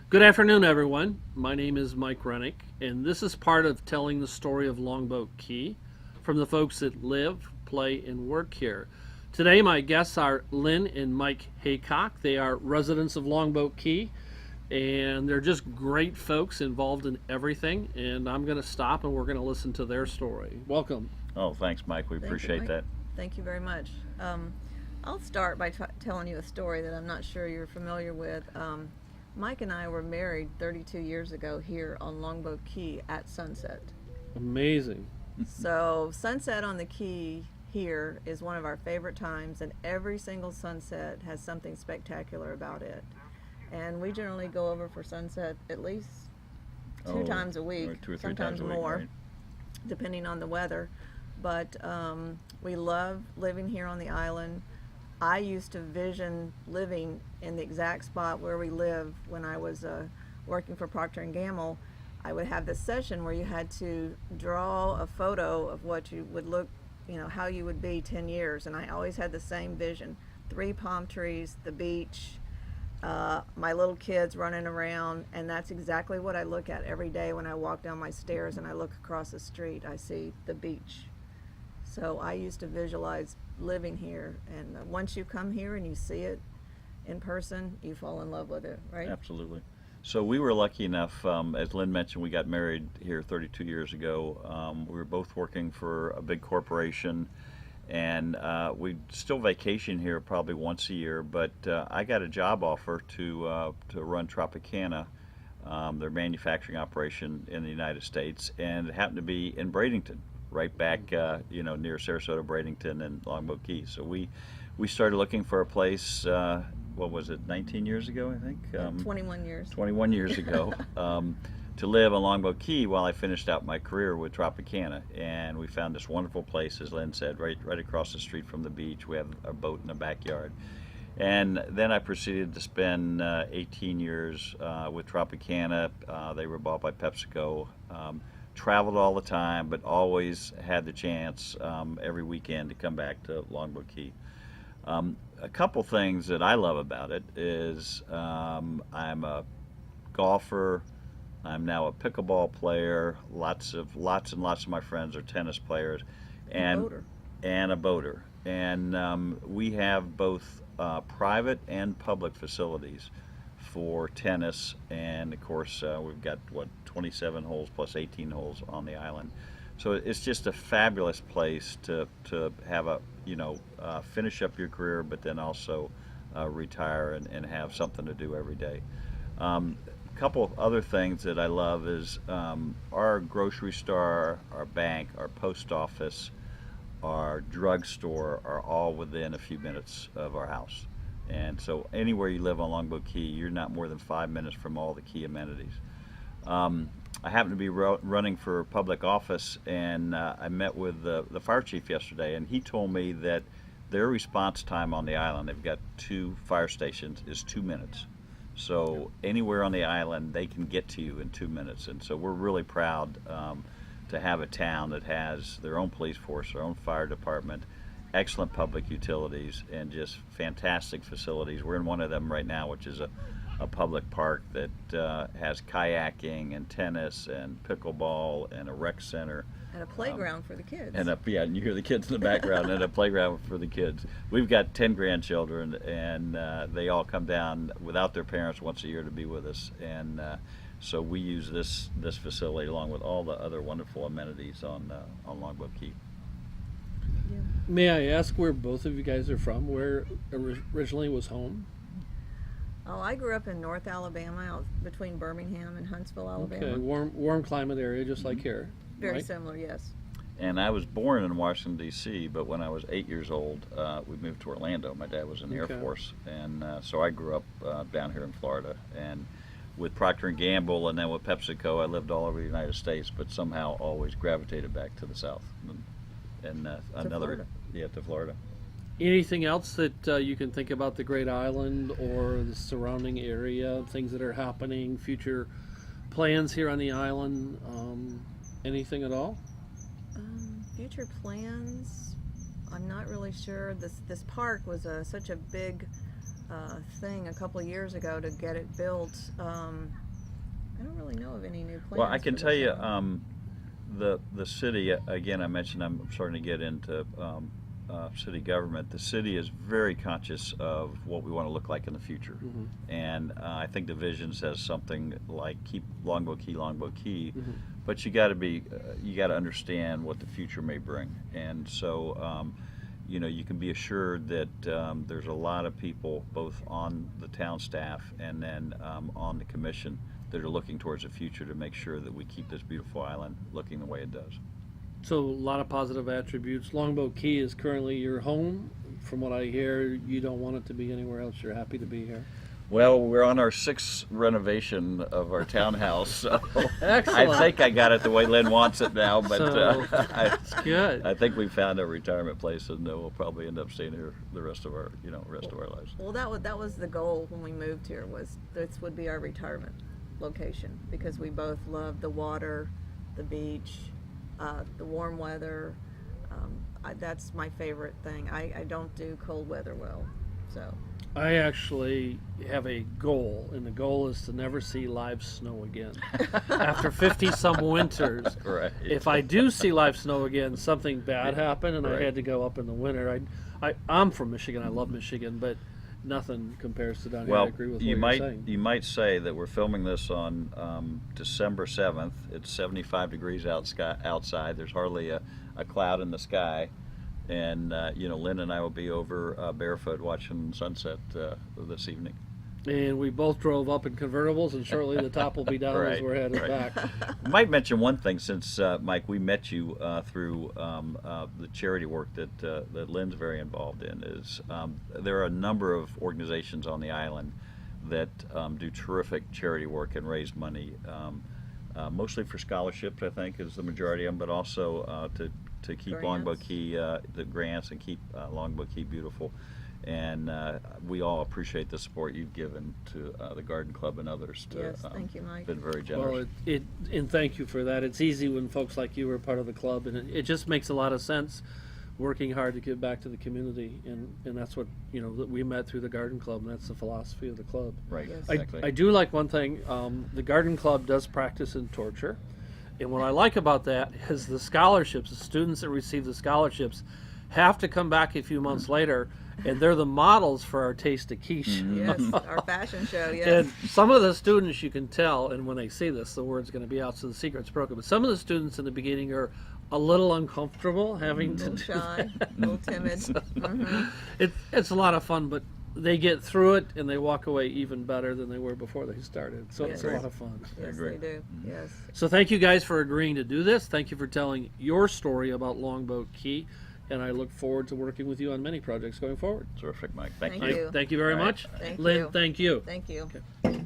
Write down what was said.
Good afternoon, everyone. My name is Mike Rennick, and this is part of telling the story of Longboat Key from the folks that live, play, and work here. Today, my guests are Lynn and Mike Haycock. They are residents of Longboat Key, and they're just great folks involved in everything. And I'm going to stop and we're going to listen to their story. Welcome. Oh, thanks, Mike. We Thank you, appreciate Mike. that. Thank you very much. I'll start by telling you a story that I'm not sure you're familiar with. Mike and I were married 32 years ago here on Longboat Key at sunset. Amazing. So, sunset on the Key here is one of our favorite times, and every single sunset has something spectacular about it. And we generally go over for sunset at least two times a or week, 2 or 3 sometimes times a week, more, right? depending on the weather. But we love living here on the island. I used to vision living in the exact spot where we live when I was working for Procter and Gamble. I would have this session where you had to draw a photo of what you would look, how you would be 10 years. And I always had the same vision: 3 palm trees, the beach, my little kids running around. And that's exactly what I look at every day when I walk down my stairs and I look across the street. I see the beach. So I used to visualize living here, and once you come here and you see it in person, you fall in love with it, right? Absolutely. So we were lucky enough, as Lynn mentioned, we got married here 32 years ago. We were both working for a big corporation, and we still vacation here probably once a year. But I got a job offer to run Tropicana, their manufacturing operation in the United States, and it happened to be in Bradenton, right back, near Sarasota, Bradenton, and Longboat Key. So we started looking for a place. What was it? 19 years ago, I think. 21 years. 21 years ago, to live on Longboat Key while I finished out my career with Tropicana, and we found this wonderful place, as Lynn said, right across the street from the beach. We have a boat in the backyard. And then I proceeded to spend 18 years with Tropicana. They were bought by PepsiCo. Traveled all the time, but always had the chance every weekend to come back to Longboat Key. A couple things that I love about it is I'm a golfer. I'm now a pickleball player. Lots and lots of my friends are tennis players, And boater. and a boater. And we have both private and public facilities for tennis, and of course we've got 27 holes plus 18 holes on the island. So it's just a fabulous place to have finish up your career, but then also retire and have something to do every day. A couple of other things that I love is our grocery store, our bank, our post office, our drugstore are all within a few minutes of our house. And so anywhere you live on Longboat Key, you're not more than 5 minutes from all the key amenities. I happened to be running for public office, and I met with the fire chief yesterday, and he told me that their response time on the island, they've got 2 fire stations, is 2 minutes. So anywhere on the island, they can get to you in 2 minutes. And so we're really proud to have a town that has their own police force, their own fire department, excellent public utilities, and just fantastic facilities. We're in one of them right now, which is a public park that has kayaking and tennis and pickleball and a rec center. And a playground for the kids. And and you hear the kids in the background, and a playground for the kids. We've got 10 grandchildren, and they all come down without their parents once a year to be with us. And so we use this facility along with all the other wonderful amenities on Longboat Key. Yeah. May I ask where both of you guys are from? Where originally was home? Oh, I grew up in North Alabama, out between Birmingham and Huntsville, Alabama. Okay, warm climate area, just like here. Very right? similar, yes. And I was born in Washington, D.C., but when I was 8 years old, we moved to Orlando. My dad was in the Okay. Air Force, and so I grew up down here in Florida. And with Procter & Gamble and then with PepsiCo, I lived all over the United States, but somehow always gravitated back to the South. And Florida. To Florida. Anything else that you can think about the Great Island or the surrounding area, things that are happening, future plans here on the island, anything at all? Future plans, I'm not really sure. This park was such a big thing a couple of years ago to get it built. I don't really know of any new plans. Well, I can for tell this you, one. the city, again, I mentioned I'm starting to get into city government. The city is very conscious of what we want to look like in the future. And I think the vision says something like keep Longboat Key, but you got to be, you got to understand what the future may bring. And so, you know, you can be assured that there's a lot of people, both on the town staff and then on the commission, that are looking towards the future to make sure that we keep this beautiful island looking the way it does. So a lot of positive attributes. Longboat Key is currently your home. From what I hear, you don't want it to be anywhere else. You're happy to be here. Well, we're on our 6th renovation of our townhouse, so Excellent. I think I got it the way Lynn wants it now. But So, that's good. I think we found a retirement place, and we'll probably end up staying here the rest of our, rest of our lives. Well, that was the goal when we moved here. Was this would be our retirement location because we both love the water, the beach, the warm weather. That's my favorite thing. I don't do cold weather well, so. I actually have a goal, and the goal is to never see live snow again. After 50-some winters, Right. if I do see live snow again, something bad happened, and I Right. had to go up in the winter. I'm from Michigan. I love Michigan, but nothing compares to down here. I Well, agree with you what you're saying. might say that we're filming this on December 7th. It's 75 degrees outside. There's hardly a cloud in the sky. And, Lynn and I will be over barefoot watching sunset this evening. And we both drove up in convertibles, and shortly the top will be down as Right, we're headed right. back. I might mention one thing since, Mike, we met you through the charity work that Lynn's very involved in. Is there are a number of organizations on the island that do terrific charity work and raise money, mostly for scholarships, I think, is the majority of them, but also to keep Grants. Longboat Key, the grants, and keep Longboat Key beautiful. And we all appreciate the support you've given to the Garden Club and others. Yes, thank you, Mike. Been very generous. Well, and thank you for that. It's easy when folks like you are part of the club, and it just makes a lot of sense working hard to give back to the community, and that's what, that we met through the Garden Club, and that's the philosophy of the club. Right, Yes. exactly. I do like one thing. The Garden Club does practice in torture, and what I like about that is the scholarships, the students that receive the scholarships have to come back a few months later, and they're the models for our Taste of Quiche. Yes, our fashion show. Yes. And some of the students, you can tell, and when they see this, the word's going to be out, so the secret's broken. But some of the students in the beginning are a little uncomfortable having a to little do shy, a little timid. It's a lot of fun, but they get through it and they walk away even better than they were before they started. So it's a Yes. lot of fun. Yes, agree. they do. Yes. So thank you guys for agreeing to do this. Thank you for telling your story about Longboat Key, and I look forward to working with you on many projects going forward. Terrific, Mike. Thank Thank you. you. Thank you very All right. much. Thank Lynn, you. thank you. Thank you. Okay.